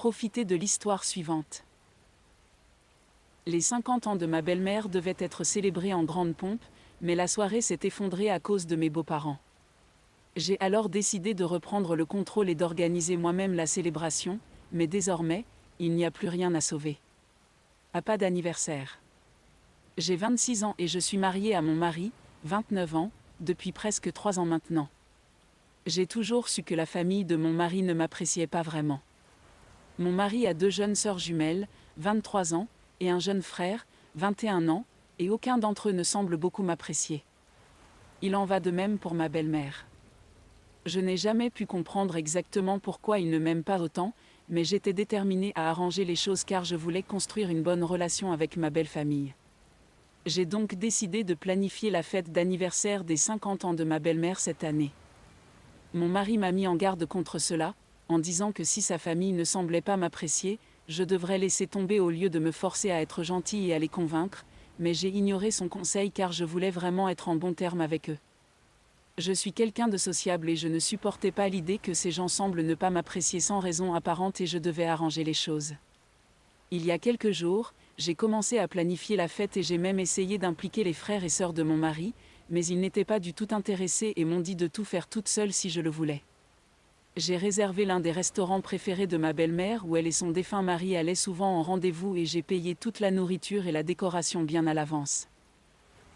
Profitez de l'histoire suivante. Les 50 ans de ma belle-mère devaient être célébrés en grande pompe, mais la soirée s'est effondrée à cause de mes beaux-parents. J'ai alors décidé de reprendre le contrôle et d'organiser moi-même la célébration, mais désormais, il n'y a plus rien à sauver. Pas d'anniversaire. J'ai 26 ans et je suis mariée à mon mari, 29 ans, depuis presque 3 ans maintenant. J'ai toujours su que la famille de mon mari ne m'appréciait pas vraiment. Mon mari a 2 jeunes sœurs jumelles, 23 ans, et un jeune frère, 21 ans, et aucun d'entre eux ne semble beaucoup m'apprécier. Il en va de même pour ma belle-mère. Je n'ai jamais pu comprendre exactement pourquoi il ne m'aime pas autant, mais j'étais déterminée à arranger les choses car je voulais construire une bonne relation avec ma belle famille. J'ai donc décidé de planifier la fête d'anniversaire des 50 ans de ma belle-mère cette année. Mon mari m'a mis en garde contre cela, en disant que si sa famille ne semblait pas m'apprécier, je devrais laisser tomber au lieu de me forcer à être gentille et à les convaincre, mais j'ai ignoré son conseil car je voulais vraiment être en bon terme avec eux. Je suis quelqu'un de sociable et je ne supportais pas l'idée que ces gens semblent ne pas m'apprécier sans raison apparente et je devais arranger les choses. Il y a quelques jours, j'ai commencé à planifier la fête et j'ai même essayé d'impliquer les frères et sœurs de mon mari, mais ils n'étaient pas du tout intéressés et m'ont dit de tout faire toute seule si je le voulais. J'ai réservé l'un des restaurants préférés de ma belle-mère où elle et son défunt mari allaient souvent en rendez-vous et j'ai payé toute la nourriture et la décoration bien à l'avance.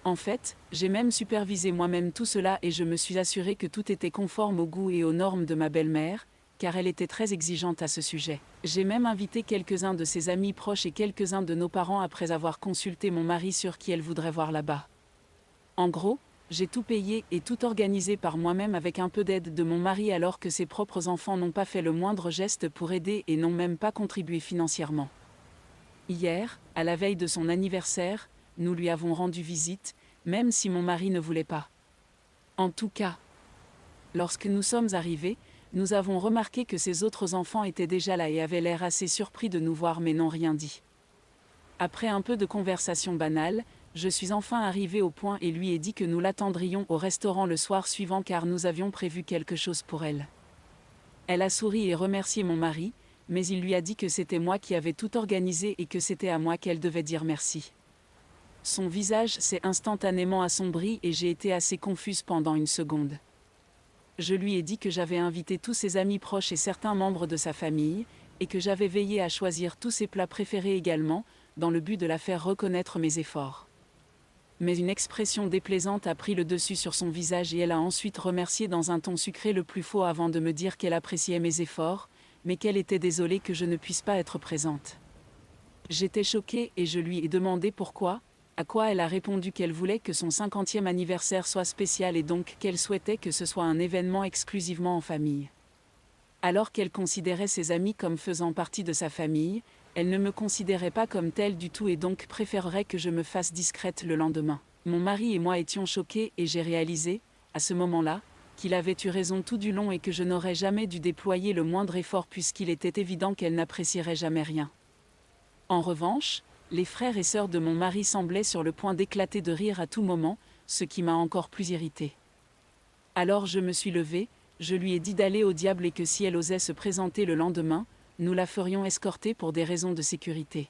En fait, j'ai même supervisé moi-même tout cela et je me suis assuré que tout était conforme au goût et aux normes de ma belle-mère, car elle était très exigeante à ce sujet. J'ai même invité quelques-uns de ses amis proches et quelques-uns de nos parents après avoir consulté mon mari sur qui elle voudrait voir là-bas. En gros, j'ai tout payé et tout organisé par moi-même avec un peu d'aide de mon mari alors que ses propres enfants n'ont pas fait le moindre geste pour aider et n'ont même pas contribué financièrement. Hier, à la veille de son anniversaire, nous lui avons rendu visite, même si mon mari ne voulait pas. En tout cas, lorsque nous sommes arrivés, nous avons remarqué que ses autres enfants étaient déjà là et avaient l'air assez surpris de nous voir mais n'ont rien dit. Après un peu de conversation banale, je suis enfin arrivée au point et lui ai dit que nous l'attendrions au restaurant le soir suivant car nous avions prévu quelque chose pour elle. Elle a souri et remercié mon mari, mais il lui a dit que c'était moi qui avais tout organisé et que c'était à moi qu'elle devait dire merci. Son visage s'est instantanément assombri et j'ai été assez confuse pendant une seconde. Je lui ai dit que j'avais invité tous ses amis proches et certains membres de sa famille, et que j'avais veillé à choisir tous ses plats préférés également, dans le but de la faire reconnaître mes efforts. Mais une expression déplaisante a pris le dessus sur son visage et elle a ensuite remercié dans un ton sucré le plus faux avant de me dire qu'elle appréciait mes efforts, mais qu'elle était désolée que je ne puisse pas être présente. J'étais choquée et je lui ai demandé pourquoi, à quoi elle a répondu qu'elle voulait que son 50e anniversaire soit spécial et donc qu'elle souhaitait que ce soit un événement exclusivement en famille. Alors qu'elle considérait ses amis comme faisant partie de sa famille, elle ne me considérait pas comme telle du tout et donc préférerait que je me fasse discrète le lendemain. Mon mari et moi étions choqués et j'ai réalisé, à ce moment-là, qu'il avait eu raison tout du long et que je n'aurais jamais dû déployer le moindre effort puisqu'il était évident qu'elle n'apprécierait jamais rien. En revanche, les frères et sœurs de mon mari semblaient sur le point d'éclater de rire à tout moment, ce qui m'a encore plus irritée. Alors je me suis levée, je lui ai dit d'aller au diable et que si elle osait se présenter le lendemain, nous la ferions escorter pour des raisons de sécurité.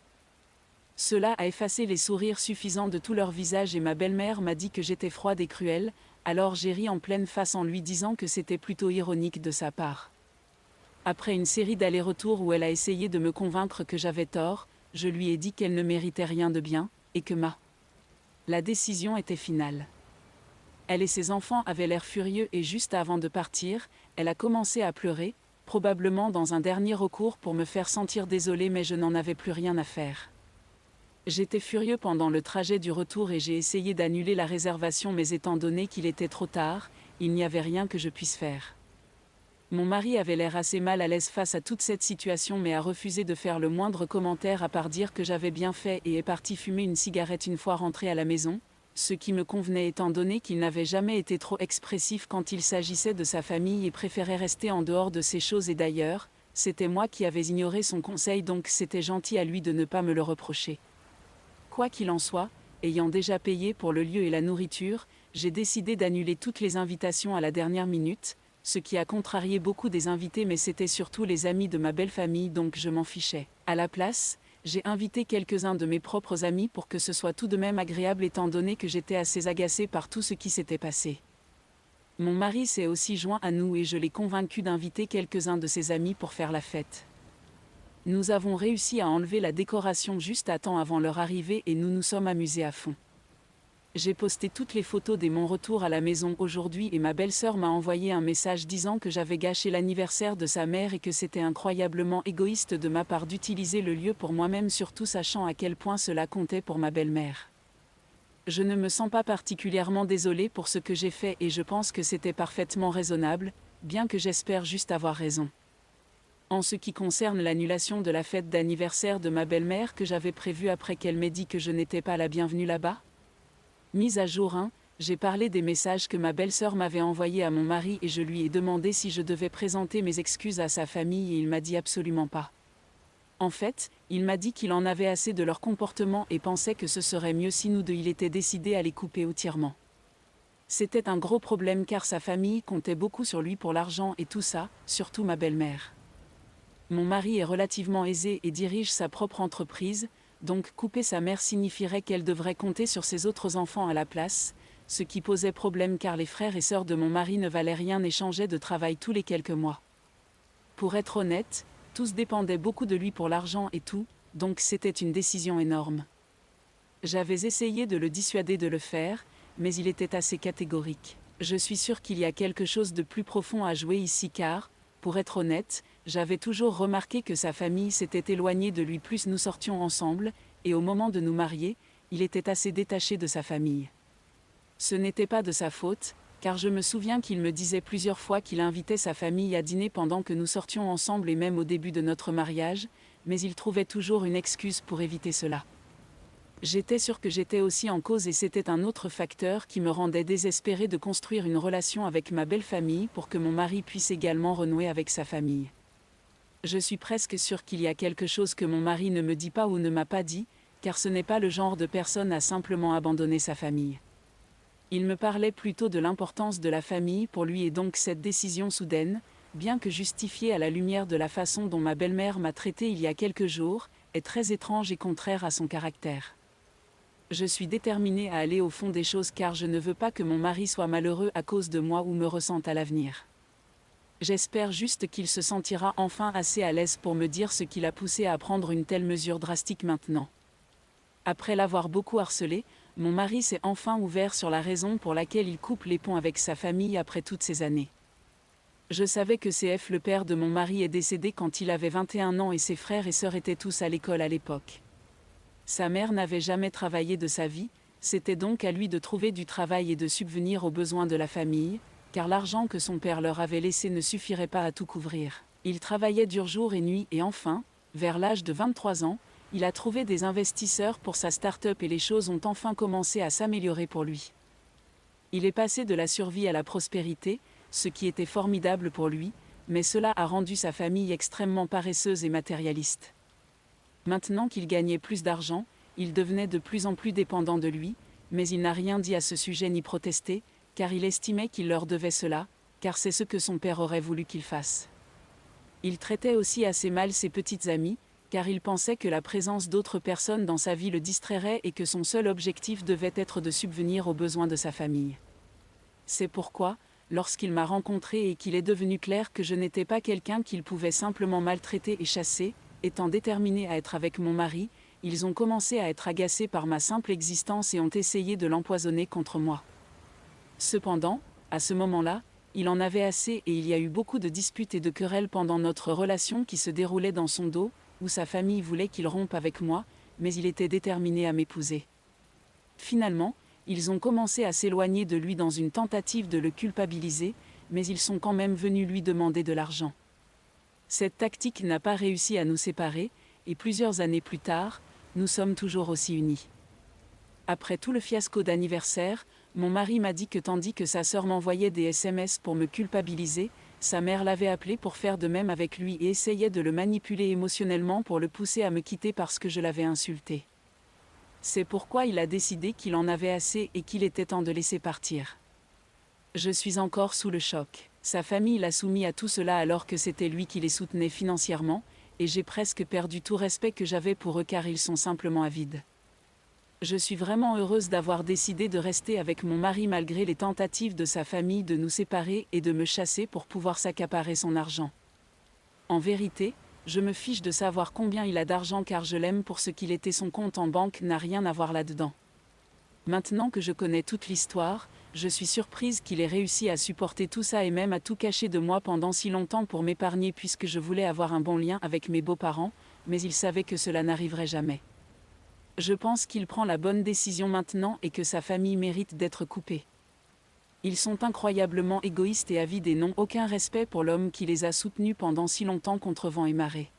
Cela a effacé les sourires suffisants de tout leur visage et ma belle-mère m'a dit que j'étais froide et cruelle, alors j'ai ri en pleine face en lui disant que c'était plutôt ironique de sa part. Après une série d'allers-retours où elle a essayé de me convaincre que j'avais tort, je lui ai dit qu'elle ne méritait rien de bien, et que la décision était finale. Elle et ses enfants avaient l'air furieux et juste avant de partir, elle a commencé à pleurer, probablement dans un dernier recours pour me faire sentir désolée mais je n'en avais plus rien à faire. J'étais furieux pendant le trajet du retour et j'ai essayé d'annuler la réservation mais étant donné qu'il était trop tard, il n'y avait rien que je puisse faire. Mon mari avait l'air assez mal à l'aise face à toute cette situation mais a refusé de faire le moindre commentaire à part dire que j'avais bien fait et est parti fumer une cigarette une fois rentré à la maison, ce qui me convenait étant donné qu'il n'avait jamais été trop expressif quand il s'agissait de sa famille et préférait rester en dehors de ces choses et d'ailleurs, c'était moi qui avais ignoré son conseil donc c'était gentil à lui de ne pas me le reprocher. Quoi qu'il en soit, ayant déjà payé pour le lieu et la nourriture, j'ai décidé d'annuler toutes les invitations à la dernière minute, ce qui a contrarié beaucoup des invités, mais c'était surtout les amis de ma belle famille, donc je m'en fichais. À la place, j'ai invité quelques-uns de mes propres amis pour que ce soit tout de même agréable, étant donné que j'étais assez agacée par tout ce qui s'était passé. Mon mari s'est aussi joint à nous et je l'ai convaincu d'inviter quelques-uns de ses amis pour faire la fête. Nous avons réussi à enlever la décoration juste à temps avant leur arrivée et nous nous sommes amusés à fond. J'ai posté toutes les photos dès mon retour à la maison aujourd'hui et ma belle-sœur m'a envoyé un message disant que j'avais gâché l'anniversaire de sa mère et que c'était incroyablement égoïste de ma part d'utiliser le lieu pour moi-même, surtout sachant à quel point cela comptait pour ma belle-mère. Je ne me sens pas particulièrement désolée pour ce que j'ai fait et je pense que c'était parfaitement raisonnable, bien que j'espère juste avoir raison. En ce qui concerne l'annulation de la fête d'anniversaire de ma belle-mère que j'avais prévue après qu'elle m'ait dit que je n'étais pas la bienvenue là-bas, mise à jour 1, j'ai parlé des messages que ma belle-sœur m'avait envoyés à mon mari et je lui ai demandé si je devais présenter mes excuses à sa famille et il m'a dit absolument pas. En fait, il m'a dit qu'il en avait assez de leur comportement et pensait que ce serait mieux si nous deux il était décidé à les couper entièrement. C'était un gros problème car sa famille comptait beaucoup sur lui pour l'argent et tout ça, surtout ma belle-mère. Mon mari est relativement aisé et dirige sa propre entreprise, donc couper sa mère signifierait qu'elle devrait compter sur ses autres enfants à la place, ce qui posait problème car les frères et sœurs de mon mari ne valaient rien et changeaient de travail tous les quelques mois. Pour être honnête, tous dépendaient beaucoup de lui pour l'argent et tout, donc c'était une décision énorme. J'avais essayé de le dissuader de le faire, mais il était assez catégorique. Je suis sûre qu'il y a quelque chose de plus profond à jouer ici car, pour être honnête, j'avais toujours remarqué que sa famille s'était éloignée de lui plus nous sortions ensemble, et au moment de nous marier, il était assez détaché de sa famille. Ce n'était pas de sa faute, car je me souviens qu'il me disait plusieurs fois qu'il invitait sa famille à dîner pendant que nous sortions ensemble et même au début de notre mariage, mais il trouvait toujours une excuse pour éviter cela. J'étais sûre que j'étais aussi en cause et c'était un autre facteur qui me rendait désespérée de construire une relation avec ma belle famille pour que mon mari puisse également renouer avec sa famille. Je suis presque sûre qu'il y a quelque chose que mon mari ne me dit pas ou ne m'a pas dit, car ce n'est pas le genre de personne à simplement abandonner sa famille. Il me parlait plutôt de l'importance de la famille pour lui et donc cette décision soudaine, bien que justifiée à la lumière de la façon dont ma belle-mère m'a traitée il y a quelques jours, est très étrange et contraire à son caractère. Je suis déterminée à aller au fond des choses car je ne veux pas que mon mari soit malheureux à cause de moi ou me ressente à l'avenir. J'espère juste qu'il se sentira enfin assez à l'aise pour me dire ce qui l'a poussé à prendre une telle mesure drastique maintenant. Après l'avoir beaucoup harcelé, mon mari s'est enfin ouvert sur la raison pour laquelle il coupe les ponts avec sa famille après toutes ces années. Je savais que CF, le père de mon mari, est décédé quand il avait 21 ans et ses frères et sœurs étaient tous à l'école à l'époque. Sa mère n'avait jamais travaillé de sa vie, c'était donc à lui de trouver du travail et de subvenir aux besoins de la famille, car l'argent que son père leur avait laissé ne suffirait pas à tout couvrir. Il travaillait dur jour et nuit et enfin, vers l'âge de 23 ans, il a trouvé des investisseurs pour sa start-up et les choses ont enfin commencé à s'améliorer pour lui. Il est passé de la survie à la prospérité, ce qui était formidable pour lui, mais cela a rendu sa famille extrêmement paresseuse et matérialiste. Maintenant qu'il gagnait plus d'argent, il devenait de plus en plus dépendant de lui, mais il n'a rien dit à ce sujet ni protesté, car il estimait qu'il leur devait cela, car c'est ce que son père aurait voulu qu'il fasse. Il traitait aussi assez mal ses petites amies, car il pensait que la présence d'autres personnes dans sa vie le distrairait et que son seul objectif devait être de subvenir aux besoins de sa famille. C'est pourquoi, lorsqu'il m'a rencontré et qu'il est devenu clair que je n'étais pas quelqu'un qu'il pouvait simplement maltraiter et chasser, étant déterminé à être avec mon mari, ils ont commencé à être agacés par ma simple existence et ont essayé de l'empoisonner contre moi. Cependant, à ce moment-là, il en avait assez et il y a eu beaucoup de disputes et de querelles pendant notre relation qui se déroulait dans son dos, où sa famille voulait qu'il rompe avec moi, mais il était déterminé à m'épouser. Finalement, ils ont commencé à s'éloigner de lui dans une tentative de le culpabiliser, mais ils sont quand même venus lui demander de l'argent. Cette tactique n'a pas réussi à nous séparer, et plusieurs années plus tard, nous sommes toujours aussi unis. Après tout le fiasco d'anniversaire, mon mari m'a dit que tandis que sa sœur m'envoyait des SMS pour me culpabiliser, sa mère l'avait appelé pour faire de même avec lui et essayait de le manipuler émotionnellement pour le pousser à me quitter parce que je l'avais insulté. C'est pourquoi il a décidé qu'il en avait assez et qu'il était temps de laisser partir. Je suis encore sous le choc. Sa famille l'a soumis à tout cela alors que c'était lui qui les soutenait financièrement, et j'ai presque perdu tout respect que j'avais pour eux car ils sont simplement avides. Je suis vraiment heureuse d'avoir décidé de rester avec mon mari malgré les tentatives de sa famille de nous séparer et de me chasser pour pouvoir s'accaparer son argent. En vérité, je me fiche de savoir combien il a d'argent car je l'aime pour ce qu'il était, son compte en banque n'a rien à voir là-dedans. Maintenant que je connais toute l'histoire, je suis surprise qu'il ait réussi à supporter tout ça et même à tout cacher de moi pendant si longtemps pour m'épargner puisque je voulais avoir un bon lien avec mes beaux-parents, mais il savait que cela n'arriverait jamais. Je pense qu'il prend la bonne décision maintenant et que sa famille mérite d'être coupée. Ils sont incroyablement égoïstes et avides et n'ont aucun respect pour l'homme qui les a soutenus pendant si longtemps contre vent et marée.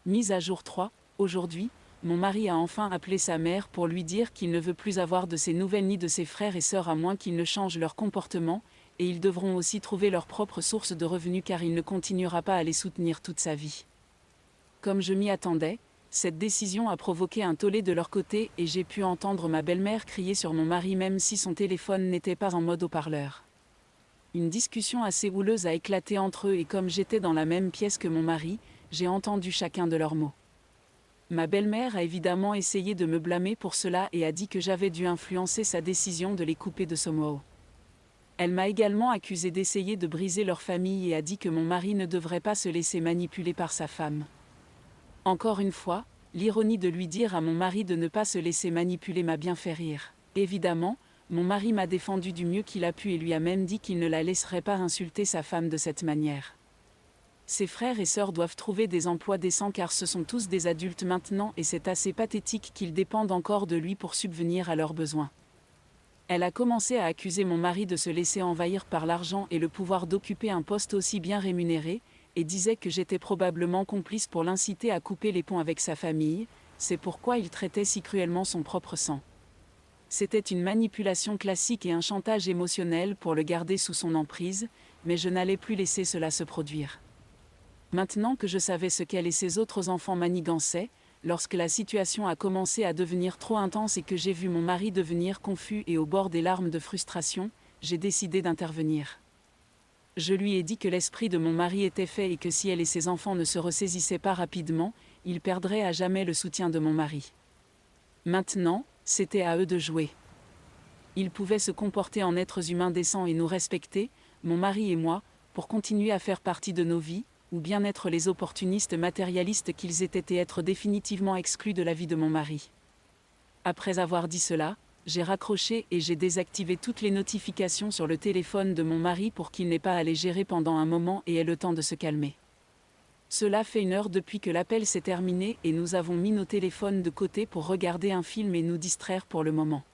Mise à jour 3, aujourd'hui, mon mari a enfin appelé sa mère pour lui dire qu'il ne veut plus avoir de ses nouvelles ni de ses frères et sœurs à moins qu'ils ne changent leur comportement, et ils devront aussi trouver leur propre source de revenus car il ne continuera pas à les soutenir toute sa vie. Comme je m'y attendais, cette décision a provoqué un tollé de leur côté et j'ai pu entendre ma belle-mère crier sur mon mari même si son téléphone n'était pas en mode haut-parleur. Une discussion assez houleuse a éclaté entre eux et comme j'étais dans la même pièce que mon mari, j'ai entendu chacun de leurs mots. Ma belle-mère a évidemment essayé de me blâmer pour cela et a dit que j'avais dû influencer sa décision de les couper de Somehow. Elle m'a également accusé d'essayer de briser leur famille et a dit que mon mari ne devrait pas se laisser manipuler par sa femme. Encore une fois, l'ironie de lui dire à mon mari de ne pas se laisser manipuler m'a bien fait rire. Évidemment, mon mari m'a défendu du mieux qu'il a pu et lui a même dit qu'il ne la laisserait pas insulter sa femme de cette manière. Ses frères et sœurs doivent trouver des emplois décents car ce sont tous des adultes maintenant et c'est assez pathétique qu'ils dépendent encore de lui pour subvenir à leurs besoins. Elle a commencé à accuser mon mari de se laisser envahir par l'argent et le pouvoir d'occuper un poste aussi bien rémunéré, et disait que j'étais probablement complice pour l'inciter à couper les ponts avec sa famille, c'est pourquoi il traitait si cruellement son propre sang. C'était une manipulation classique et un chantage émotionnel pour le garder sous son emprise, mais je n'allais plus laisser cela se produire. Maintenant que je savais ce qu'elle et ses autres enfants manigançaient, lorsque la situation a commencé à devenir trop intense et que j'ai vu mon mari devenir confus et au bord des larmes de frustration, j'ai décidé d'intervenir. Je lui ai dit que l'esprit de mon mari était fait et que si elle et ses enfants ne se ressaisissaient pas rapidement, ils perdraient à jamais le soutien de mon mari. Maintenant, c'était à eux de jouer. Ils pouvaient se comporter en êtres humains décents et nous respecter, mon mari et moi, pour continuer à faire partie de nos vies, ou bien être les opportunistes matérialistes qu'ils étaient et être définitivement exclus de la vie de mon mari. Après avoir dit cela, j'ai raccroché et j'ai désactivé toutes les notifications sur le téléphone de mon mari pour qu'il n'ait pas à les gérer pendant un moment et ait le temps de se calmer. Cela fait 1 heure depuis que l'appel s'est terminé et nous avons mis nos téléphones de côté pour regarder un film et nous distraire pour le moment.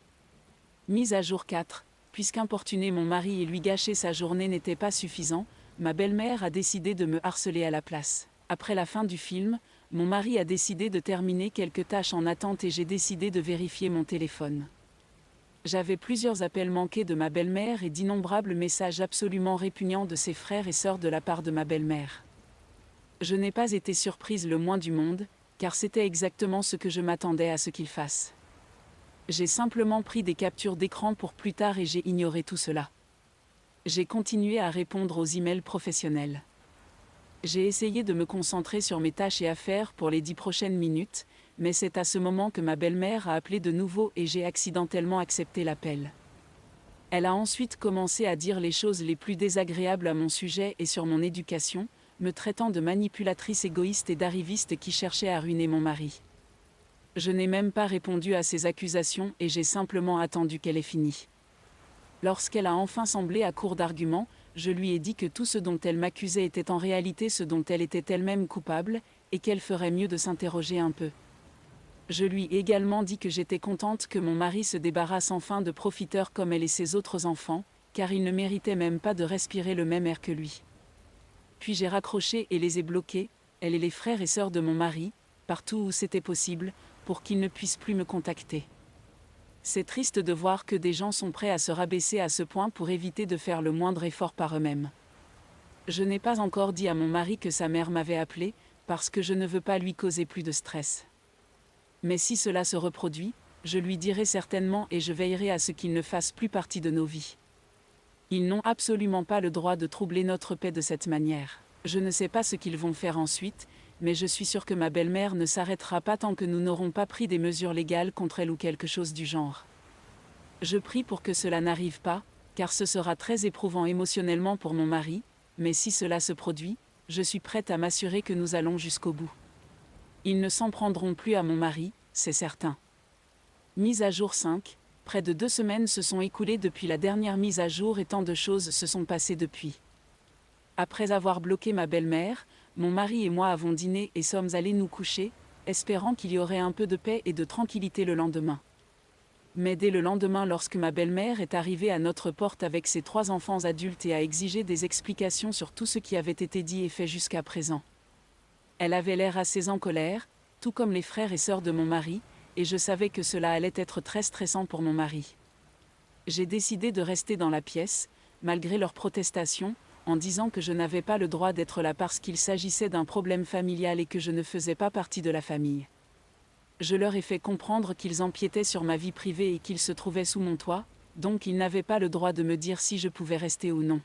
Mise à jour 4, puisqu'importuner mon mari et lui gâcher sa journée n'était pas suffisant, ma belle-mère a décidé de me harceler à la place. Après la fin du film, mon mari a décidé de terminer quelques tâches en attente et j'ai décidé de vérifier mon téléphone. J'avais plusieurs appels manqués de ma belle-mère et d'innombrables messages absolument répugnants de ses frères et sœurs de la part de ma belle-mère. Je n'ai pas été surprise le moins du monde, car c'était exactement ce que je m'attendais à ce qu'il fasse. J'ai simplement pris des captures d'écran pour plus tard et j'ai ignoré tout cela. J'ai continué à répondre aux emails professionnels. J'ai essayé de me concentrer sur mes tâches et affaires pour les 10 prochaines minutes, mais c'est à ce moment que ma belle-mère a appelé de nouveau et j'ai accidentellement accepté l'appel. Elle a ensuite commencé à dire les choses les plus désagréables à mon sujet et sur mon éducation, me traitant de manipulatrice égoïste et d'arriviste qui cherchait à ruiner mon mari. Je n'ai même pas répondu à ces accusations et j'ai simplement attendu qu'elle ait fini. Lorsqu'elle a enfin semblé à court d'arguments, je lui ai dit que tout ce dont elle m'accusait était en réalité ce dont elle était elle-même coupable, et qu'elle ferait mieux de s'interroger un peu. Je lui ai également dit que j'étais contente que mon mari se débarrasse enfin de profiteurs comme elle et ses autres enfants, car ils ne méritaient même pas de respirer le même air que lui. Puis j'ai raccroché et les ai bloqués, elle et les frères et sœurs de mon mari, partout où c'était possible, pour qu'ils ne puissent plus me contacter. C'est triste de voir que des gens sont prêts à se rabaisser à ce point pour éviter de faire le moindre effort par eux-mêmes. Je n'ai pas encore dit à mon mari que sa mère m'avait appelé, parce que je ne veux pas lui causer plus de stress. Mais si cela se reproduit, je lui dirai certainement et je veillerai à ce qu'il ne fasse plus partie de nos vies. Ils n'ont absolument pas le droit de troubler notre paix de cette manière. Je ne sais pas ce qu'ils vont faire ensuite, mais je suis sûre que ma belle-mère ne s'arrêtera pas tant que nous n'aurons pas pris des mesures légales contre elle ou quelque chose du genre. Je prie pour que cela n'arrive pas, car ce sera très éprouvant émotionnellement pour mon mari, mais si cela se produit, je suis prête à m'assurer que nous allons jusqu'au bout. Ils ne s'en prendront plus à mon mari, c'est certain. Mise à jour 5. Près de 2 semaines se sont écoulées depuis la dernière mise à jour et tant de choses se sont passées depuis. Après avoir bloqué ma belle-mère, mon mari et moi avons dîné et sommes allés nous coucher, espérant qu'il y aurait un peu de paix et de tranquillité le lendemain. Mais dès le lendemain, lorsque ma belle-mère est arrivée à notre porte avec ses 3 enfants adultes et a exigé des explications sur tout ce qui avait été dit et fait jusqu'à présent. Elle avait l'air assez en colère, tout comme les frères et sœurs de mon mari, et je savais que cela allait être très stressant pour mon mari. J'ai décidé de rester dans la pièce, malgré leurs protestations, en disant que je n'avais pas le droit d'être là parce qu'il s'agissait d'un problème familial et que je ne faisais pas partie de la famille. Je leur ai fait comprendre qu'ils empiétaient sur ma vie privée et qu'ils se trouvaient sous mon toit, donc ils n'avaient pas le droit de me dire si je pouvais rester ou non.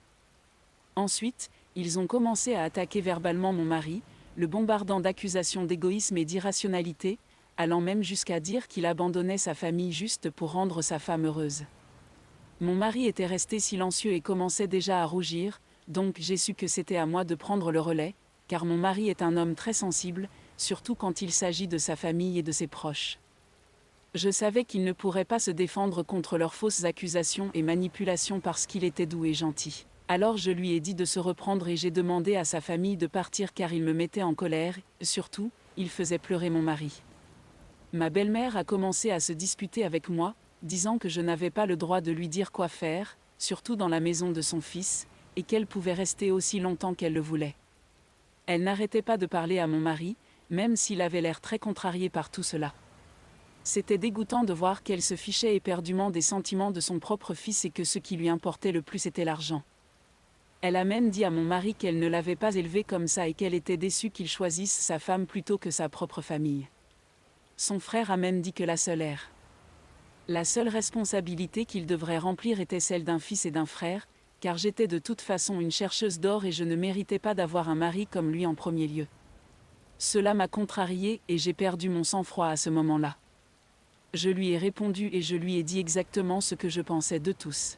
Ensuite, ils ont commencé à attaquer verbalement mon mari, le bombardant d'accusations d'égoïsme et d'irrationalité, allant même jusqu'à dire qu'il abandonnait sa famille juste pour rendre sa femme heureuse. Mon mari était resté silencieux et commençait déjà à rougir, donc j'ai su que c'était à moi de prendre le relais, car mon mari est un homme très sensible, surtout quand il s'agit de sa famille et de ses proches. Je savais qu'il ne pourrait pas se défendre contre leurs fausses accusations et manipulations parce qu'il était doux et gentil. Alors je lui ai dit de se reprendre et j'ai demandé à sa famille de partir car il me mettait en colère, surtout, il faisait pleurer mon mari. Ma belle-mère a commencé à se disputer avec moi, disant que je n'avais pas le droit de lui dire quoi faire, surtout dans la maison de son fils, et qu'elle pouvait rester aussi longtemps qu'elle le voulait. Elle n'arrêtait pas de parler à mon mari, même s'il avait l'air très contrarié par tout cela. C'était dégoûtant de voir qu'elle se fichait éperdument des sentiments de son propre fils et que ce qui lui importait le plus était l'argent. Elle a même dit à mon mari qu'elle ne l'avait pas élevé comme ça et qu'elle était déçue qu'il choisisse sa femme plutôt que sa propre famille. Son frère a même dit que la seule responsabilité qu'il devrait remplir était celle d'un fils et d'un frère, car j'étais de toute façon une chercheuse d'or et je ne méritais pas d'avoir un mari comme lui en premier lieu. Cela m'a contrariée et j'ai perdu mon sang-froid à ce moment-là. Je lui ai répondu et je lui ai dit exactement ce que je pensais de tous.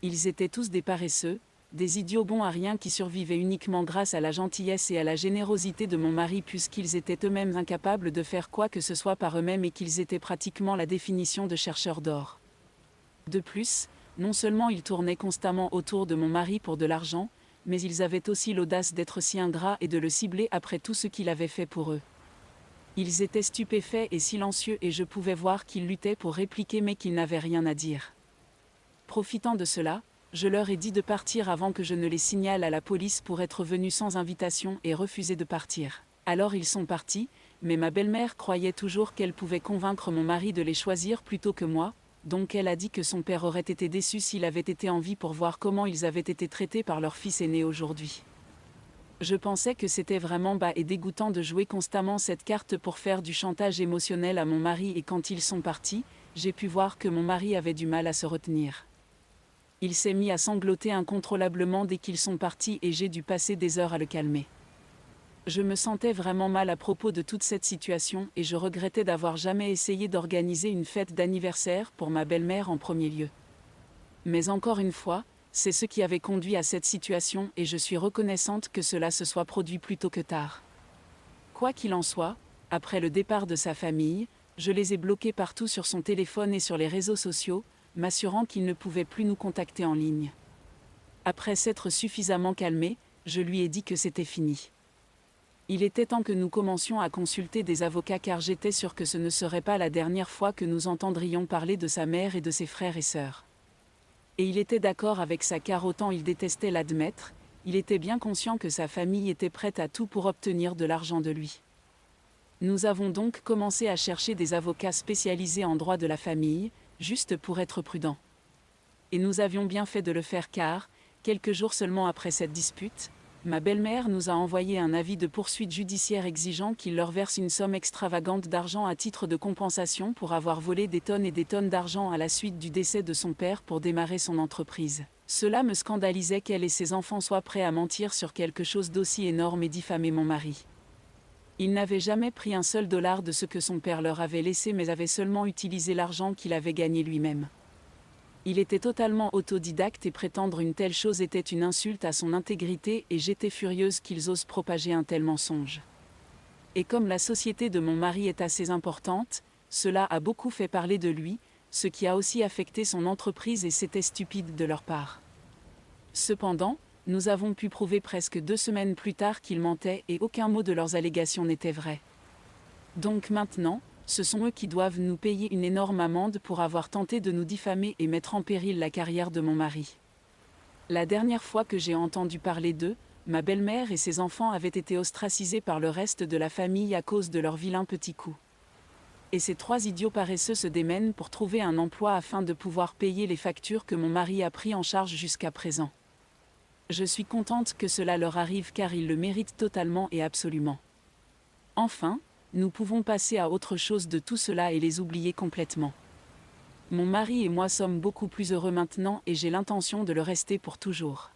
Ils étaient tous des paresseux, des idiots bons à rien qui survivaient uniquement grâce à la gentillesse et à la générosité de mon mari puisqu'ils étaient eux-mêmes incapables de faire quoi que ce soit par eux-mêmes et qu'ils étaient pratiquement la définition de chercheurs d'or. De plus, non seulement ils tournaient constamment autour de mon mari pour de l'argent, mais ils avaient aussi l'audace d'être si ingrats et de le cibler après tout ce qu'il avait fait pour eux. Ils étaient stupéfaits et silencieux et je pouvais voir qu'ils luttaient pour répliquer mais qu'ils n'avaient rien à dire. Profitant de cela, je leur ai dit de partir avant que je ne les signale à la police pour être venus sans invitation et refuser de partir. Alors ils sont partis, mais ma belle-mère croyait toujours qu'elle pouvait convaincre mon mari de les choisir plutôt que moi, donc elle a dit que son père aurait été déçu s'il avait été en vie pour voir comment ils avaient été traités par leur fils aîné aujourd'hui. Je pensais que c'était vraiment bas et dégoûtant de jouer constamment cette carte pour faire du chantage émotionnel à mon mari et quand ils sont partis, j'ai pu voir que mon mari avait du mal à se retenir. Il s'est mis à sangloter incontrôlablement dès qu'ils sont partis et j'ai dû passer des heures à le calmer. Je me sentais vraiment mal à propos de toute cette situation et je regrettais d'avoir jamais essayé d'organiser une fête d'anniversaire pour ma belle-mère en premier lieu. Mais encore une fois, c'est ce qui avait conduit à cette situation et je suis reconnaissante que cela se soit produit plus tôt que tard. Quoi qu'il en soit, après le départ de sa famille, je les ai bloqués partout sur son téléphone et sur les réseaux sociaux, m'assurant qu'ils ne pouvaient plus nous contacter en ligne. Après s'être suffisamment calmé, je lui ai dit que c'était fini. Il était temps que nous commencions à consulter des avocats car j'étais sûre que ce ne serait pas la dernière fois que nous entendrions parler de sa mère et de ses frères et sœurs. Et il était d'accord avec ça car autant il détestait l'admettre, il était bien conscient que sa famille était prête à tout pour obtenir de l'argent de lui. Nous avons donc commencé à chercher des avocats spécialisés en droit de la famille, juste pour être prudents. Et nous avions bien fait de le faire car, quelques jours seulement après cette dispute, ma belle-mère nous a envoyé un avis de poursuite judiciaire exigeant qu'il leur verse une somme extravagante d'argent à titre de compensation pour avoir volé des tonnes et des tonnes d'argent à la suite du décès de son père pour démarrer son entreprise. Cela me scandalisait qu'elle et ses enfants soient prêts à mentir sur quelque chose d'aussi énorme et diffamer mon mari. Il n'avait jamais pris un seul dollar de ce que son père leur avait laissé, mais avait seulement utilisé l'argent qu'il avait gagné lui-même. Il était totalement autodidacte et prétendre une telle chose était une insulte à son intégrité, et j'étais furieuse qu'ils osent propager un tel mensonge. Et comme la société de mon mari est assez importante, cela a beaucoup fait parler de lui, ce qui a aussi affecté son entreprise, et c'était stupide de leur part. Cependant, nous avons pu prouver presque 2 semaines plus tard qu'ils mentaient et aucun mot de leurs allégations n'était vrai. Donc maintenant, ce sont eux qui doivent nous payer une énorme amende pour avoir tenté de nous diffamer et mettre en péril la carrière de mon mari. La dernière fois que j'ai entendu parler d'eux, ma belle-mère et ses enfants avaient été ostracisés par le reste de la famille à cause de leurs vilains petits coups. Et ces 3 idiots paresseux se démènent pour trouver un emploi afin de pouvoir payer les factures que mon mari a pris en charge jusqu'à présent. Je suis contente que cela leur arrive car ils le méritent totalement et absolument. Enfin, nous pouvons passer à autre chose de tout cela et les oublier complètement. Mon mari et moi sommes beaucoup plus heureux maintenant et j'ai l'intention de le rester pour toujours.